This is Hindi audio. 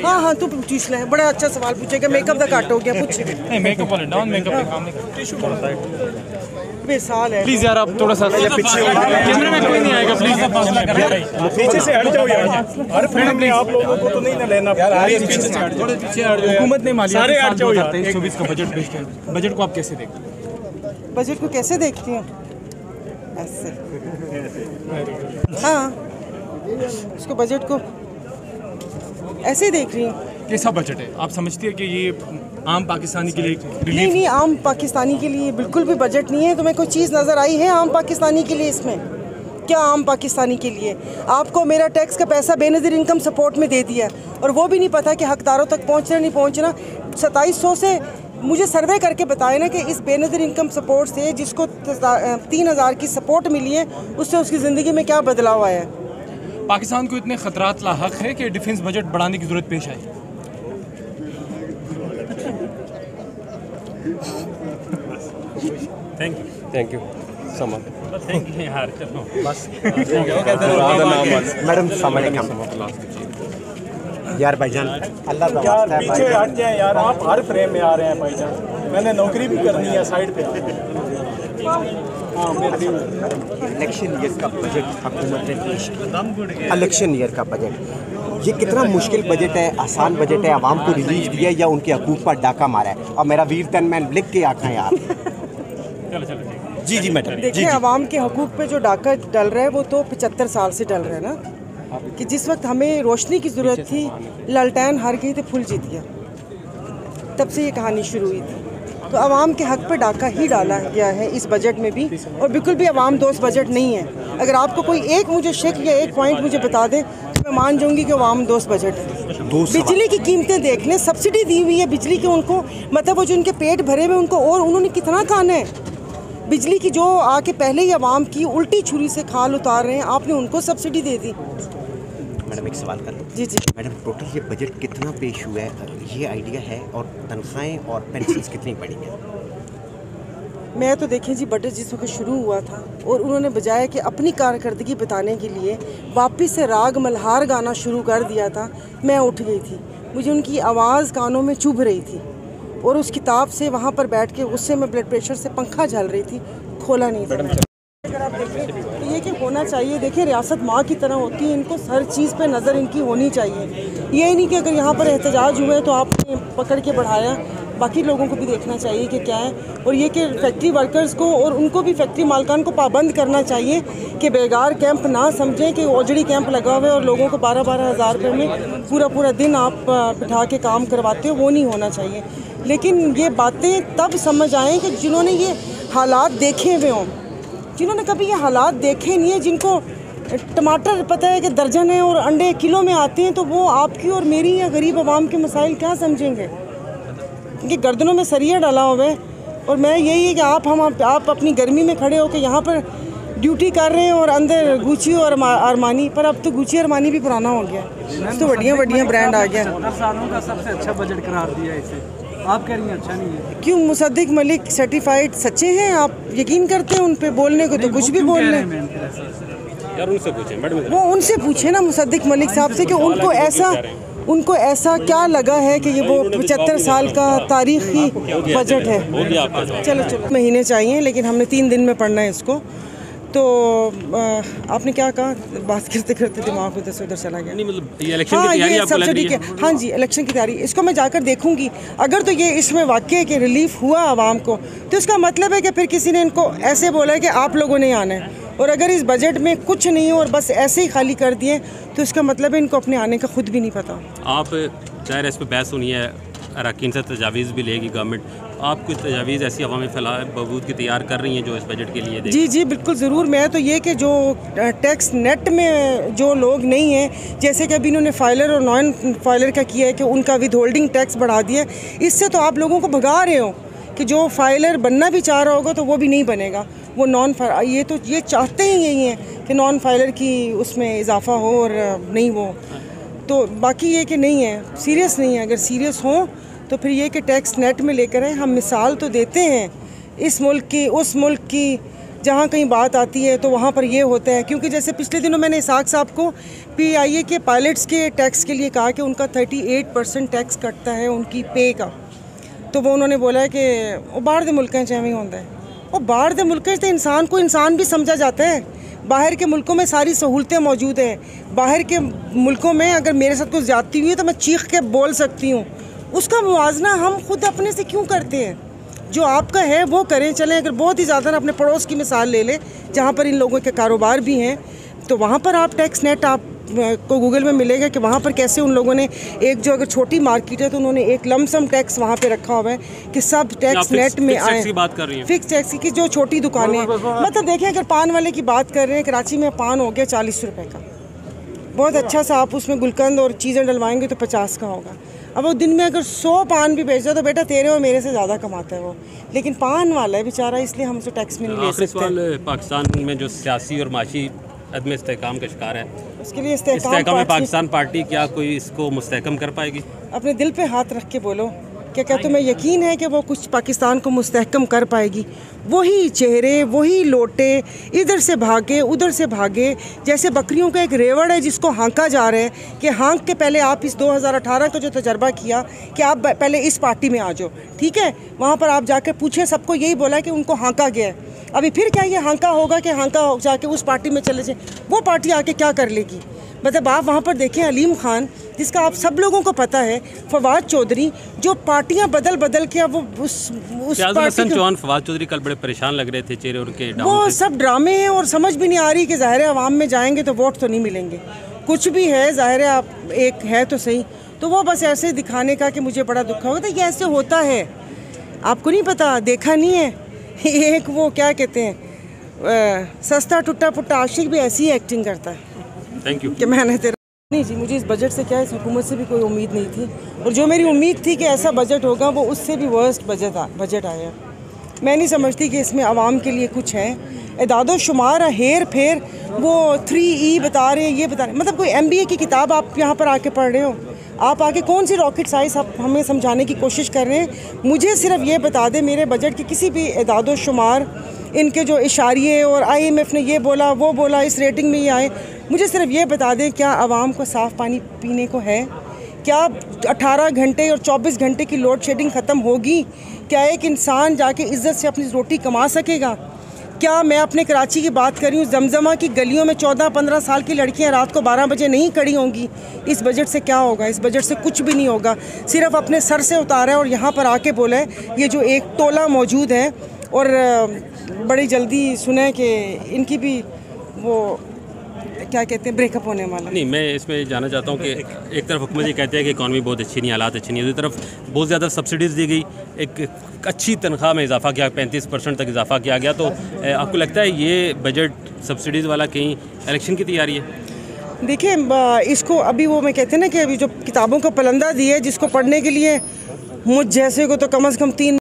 हाँ हाँ तू पूछ ले, बड़ा अच्छा सवाल पूछेगा। मेकअप का कट हो गया, पूछ। मेकअप वाले डाउन मेकअप पे काम नहीं बेसाल है। प्लीज यार आप थोड़ा सा पीछे, कैमरे में कोई नहीं आएगा प्लीज। पीछे से हट जाओ यार, हर फ्रेम में आप लोगों को तो नहीं ना लेना। पीछे से हट जाओ, पीछे हट जाओ। हुकूमत ने मालियात सारे हट जाओ यार। 23-24 का बजट पेश किया, बजट को आप कैसे देखते हैं? बजट को कैसे देखती हूँ? ऐसे हाँ, उसको बजट को ऐसे देख रही हूँ। कैसा बजट है? आप समझती है कि ये आम पाकिस्तानी के लिए नहीं नहीं, आम पाकिस्तानी के लिए बिल्कुल भी बजट नहीं है। तुम्हें कोई चीज़ नज़र आई है आम पाकिस्तानी के लिए? इसमें क्या आम पाकिस्तानी के लिए? आपको मेरा टैक्स का पैसा बेनज़ीर इनकम सपोर्ट में दे दिया और वो भी नहीं पता कि हकदारों तक पहुँचना नहीं पहुँचना। 2700 से मुझे सर्वे करके बताए ना कि इस बेनज़ीर इनकम सपोर्ट से जिसको 3000 की सपोर्ट मिली है उससे उसकी ज़िंदगी में क्या बदलाव आया है। पाकिस्तान को इतने खतरात लाहक है कि डिफेंस बजट बढ़ाने की जरूरत पेश आई। थैंक यू समा यार चलो बस मैडम यार भाईजान अल्लाह का यार पीछे हट जाए यार, आप हर फ्रेम में आ रहे हैं भाईजान। मैंने नौकरी भी करनी है, साइड पे इलेक्शन ईयर का बजट हुकूमत ने पेश किया। इलेक्शन ईयर का बजट ये कितना मुश्किल बजट है, आसान बजट है? आवाम को रिलीफ दिया या उनके हकूक पर डाका मारा है? और मेरा वीर तन मैन लिख के आखा यार। जी जी मैडम, देखिए आवाम के हकूक पे जो डाका डल रहा है वो तो 75 साल से डल रहा है ना, कि जिस वक्त हमें रोशनी की ज़रूरत थी ललटैन हार गई तो फुल जीत गया। तब से ये कहानी शुरू हुई थी। तो आवाम के हक पे डाका ही डाला गया है इस बजट में भी, और बिल्कुल भी आवाम दोस्त बजट नहीं है। अगर आपको कोई एक मुझे शक या एक पॉइंट मुझे बता दे तो मैं मान जाऊंगी कि आवाम दोस्त बजट है। बिजली की कीमतें देख लें, सब्सिडी दी हुई है बिजली की उनको, मतलब वो जो उनके पेट भरे हुए उनको, और उन्होंने कितना खाना है बिजली की, जो आके पहले ही आवाम की उल्टी छुरी से खाल उतार रहे हैं, आपने उनको सब्सिडी दे दी। मैडम एक सवाल कर लो। जी जी मैडम टोटल ये बजट कितना पेश हुआ है, ये आइडिया है? और तनख्वाहें और पेंशन कितनी बढ़ी हैं? मैं तो देखें जी, बजट जिस वक्त शुरू हुआ था और उन्होंने बजाय कि अपनी कारकर्दगी बताने के लिए वापस से राग मल्हार गाना शुरू कर दिया था, मैं उठ गई थी। मुझे उनकी आवाज़ कानों में चुभ रही थी और उस किताब से वहाँ पर बैठ के गुस्से में ब्लड प्रेशर से पंखा झल रही थी, खोला नहीं था। अगर आप देखें तो ये कि होना चाहिए, देखिए रियासत माँ की तरह होती है, इनको हर चीज़ पे नज़र इनकी होनी चाहिए। ये नहीं कि अगर यहाँ पर एहतजाज हुए तो आपने पकड़ के बढ़ाया, बाकी लोगों को भी देखना चाहिए कि क्या है। और ये कि फैक्ट्री वर्कर्स को और उनको भी, फैक्ट्री मालकान को पाबंद करना चाहिए कि बेगार कैंप ना समझें कि ओजड़ी कैंप लगा हुआ है और लोगों को 12-12 हज़ार रुपये में पूरा दिन आप बिठा के काम करवाते हो, वो नहीं होना चाहिए। लेकिन ये बातें तब समझ आएँ कि जिन्होंने ये हालात देखे हुए हों, जिन्होंने कभी ये हालात देखे नहीं है, जिनको टमाटर पता है कि दर्जन है और अंडे किलो में आते हैं, तो वो आपकी और मेरी या गरीब आवाम के मसाइल क्या समझेंगे? क्योंकि गर्दनों में सरिया डाला हुआ है। और मैं यही है कि आप अपनी गर्मी में खड़े होकर यहाँ पर ड्यूटी कर रहे हैं और अंदर गुची और अरमानी, पर अब तो गुची अरमानी भी पुराना हो गया, तो बढ़िया ब्रांड आ गया। सालों का सबसे अच्छा बजट करार दिया इसे, आप कह रही हैं अच्छा नहीं है? क्यों? मुसद्दिक मलिक सर्टिफाइड सच्चे हैं? आप यकीन करते हैं उन पे? बोलने को तो कुछ भी बोल रहे हैं यार, उनसे पूछें मैडम। वो उनसे पूछे ना मुसद्दिक मलिक साहब से कि उनको ऐसा क्या लगा है कि ये वो 75 साल का तारीखी बजट है। चलो महीने चाहिए, लेकिन हमने 3 दिन में पढ़ना है इसको। तो आपने क्या कहा? बात करते करते दिमाग उधर से उधर चला गया। नहीं मतलब ये इलेक्शन की तैयारी आपको लग रही है? हाँ जी, इलेक्शन की तैयारी, इसको मैं जाकर देखूंगी। अगर तो ये इसमें वाकई के रिलीफ हुआ आवाम को, तो इसका मतलब है कि फिर किसी ने इनको ऐसे बोला है कि आप लोगों ने आना है। और अगर इस बजट में कुछ नहीं और बस ऐसे ही खाली कर दिए, तो इसका मतलब है इनको अपने आने का खुद भी नहीं पता। आप ज़ाहिर इस पर बहस होनी है, अरकान से तजावीज़ भी लेगी गवर्नमेंट। आप कुछ तजावीज़ ऐसी हवा में फैला बबूद की तैयार कर रही हैं जो इस बजट के लिए? जी बिल्कुल ज़रूर। मैं तो ये कि जो टैक्स नेट में जो लोग नहीं हैं, जैसे कि अभी इन्होंने फाइलर और नॉन फाइलर का किया है कि उनका विद होल्डिंग टैक्स बढ़ा दिया, इससे तो आप लोगों को भगा रहे हो कि जो फाइलर बनना भी चाह रहा होगा तो वो भी नहीं बनेगा, वो नॉन फाइलर, ये चाहते ही यही हैं कि नॉन फाइलर की उसमें इजाफा हो और नहीं वो। तो बाकी ये कि नहीं है, सीरियस नहीं है। अगर सीरियस हो तो फिर ये कि टैक्स नेट में लेकर आए। हम मिसाल तो देते हैं इस मुल्क की, उस मुल्क की, जहाँ कहीं बात आती है तो वहाँ पर ये होता है, क्योंकि जैसे पिछले दिनों मैंने इसाक साहब को PIA के पायलट्स के टैक्स के लिए कहा कि उनका 38% टैक्स कटता है उनकी पे का, तो वो उन्होंने बोला है कि वो बाहर दे मुल्क हैं चाहे होता है, और बाहर दे मुल्क तो इंसान को इंसान भी समझा जाता है। बाहर के मुल्कों में सारी सहूलतें मौजूद हैं। बाहर के मुल्कों में अगर मेरे साथ कुछ ज़्यादती हुई है तो मैं चीख के बोल सकती हूँ, उसका मुआवजा हम खुद अपने से क्यों करते हैं? जो आपका है वो करें। चलें, अगर बहुत ही ज़्यादा ना अपने पड़ोस की मिसाल ले लें जहाँ पर इन लोगों के कारोबार भी हैं, तो वहाँ पर आप टैक्स नेट आप को गूगल में मिलेगा कि वहाँ पर कैसे उन लोगों ने एक जो अगर छोटी मार्केट है तो उन्होंने एक लमसम टैक्स वहाँ पे रखा हुआ है कि सब टैक्स नेट में आए। फिक्स टैक्स की जो छोटी दुकानें, मतलब देखें अगर पान वाले की बात कर रहे हैं, कराची में पान हो गया 40 रुपये का, बहुत अच्छा सा आप उसमें गुलकंद और चीज़ें डलवाएंगे तो 50 का होगा। अब वो दिन में अगर 100 पान भी बेचता तो बेटा तेरे और मेरे से ज़्यादा कमाता है वो, लेकिन पान वाला है बेचारा, इसलिए हम उसे टैक्स में नहीं ले सकते। पाकिस्तान में जो सियासी और माशी अदम इस्तेहकाम का शिकार है, उसके लिए इस्तेहकाम में पाकिस्तान पार्टी क्या कोई इसको मुस्तहकम कर पाएगी? अपने दिल पे हाथ रख के बोलो, क्या तुम्हें यकीन है कि वो कुछ पाकिस्तान को मुस्तहकम कर पाएगी? वही चेहरे, वही लोटे, इधर से भागे उधर से भागे, जैसे बकरियों का एक रेवड़ है जिसको हाँका जा रहा है कि हाँक के पहले आप इस 2018 का जो तजर्बा किया कि आप पहले इस पार्टी में आ जाओ, ठीक है, वहाँ पर आप जाकर पूछें, सबको यही बोला कि उनको हाँका गया है। अभी फिर क्या ये हाँका होगा कि हाँका जाके उस पार्टी में चले जाए? वो पार्टी आके क्या कर लेगी? मतलब आप वहाँ पर देखें अलीम खान, जिसका आप सब लोगों को पता है, फवाद चौधरी, जो पार्टियां बदल बदल के अब वो उस पार्टी चौहान, फवाद चौधरी कल बड़े परेशान लग रहे थे, चेहरे उनके वो सब ड्रामे हैं और समझ भी नहीं आ रही कि ज़ाहिर है अवाम में जाएंगे तो वोट तो नहीं मिलेंगे, कुछ भी है ज़ाहिर है आप एक है तो सही, तो वो बस ऐसे दिखाने का कि मुझे बड़ा दुख होगा। तो ये ऐसे होता है, आपको नहीं पता, देखा नहीं है? एक वो क्या कहते हैं सस्ता टुट्टा पुट्टा आशिक भी ऐसी ही एक्टिंग करता है। थैंक यू कि मैंने तेरा नहीं जी, मुझे इस बजट से क्या, इस हुकूमत से भी कोई उम्मीद नहीं थी, और जो मेरी उम्मीद थी कि ऐसा बजट होगा वो उससे भी वर्स्ट बजट आया। मैं नहीं समझती कि इसमें आवाम के लिए कुछ है। इदादो शुमार हेर फेर, वो 3E बता रहे हैं, ये बता रहे हैं, मतलब कोई MBA की किताब आप यहाँ पर आके पढ़ रहे हो? आप आके कौन सी रॉकेट साइंस आप हमें समझाने की कोशिश कर रहे हैं? मुझे सिर्फ ये बता दें मेरे बजट के किसी भी इदादो शुमार, इनके जो इशारिये और IMF ने ये बोला वो बोला, इस रेटिंग में ये आए, मुझे सिर्फ ये बता दें क्या आवाम को साफ़ पानी पीने को है? क्या 18 घंटे और 24 घंटे की लोड शेडिंग ख़त्म होगी? क्या एक इंसान जाके इज़्ज़त से अपनी रोटी कमा सकेगा? क्या मैं अपने कराची की बात कर रही हूँ, जमजमा की गलियों में 14-15 साल की लड़कियाँ रात को 12 बजे नहीं खड़ी होंगी? इस बजट से क्या होगा? इस बजट से कुछ भी नहीं होगा, सिर्फ अपने सर से उतारा है और यहाँ पर आके बोला है ये जो एक टोला मौजूद है, और बड़ी जल्दी सुने कि इनकी भी वो क्या कहते हैं ब्रेकअप होने वाला। नहीं, मैं इसमें जानना चाहता हूँ कि एक तरफ हुकूमत ये कहते हैं कि इकॉनमी बहुत अच्छी नहीं, हालात अच्छी नहीं, दूसरी तरफ बहुत ज़्यादा सब्सिडीज़ दी गई, एक अच्छी तनख्वाह में इजाफा किया, 35% तक इजाफा किया गया, तो आपको लगता है ये बजट सब्सिडीज़ वाला कहीं इलेक्शन की तैयारी है? देखिए, इसको अभी वो मैं कहते हैं ना कि अभी जो किताबों का पलंदा दिया है जिसको पढ़ने के लिए मुझ जैसे को तो कम से कम 3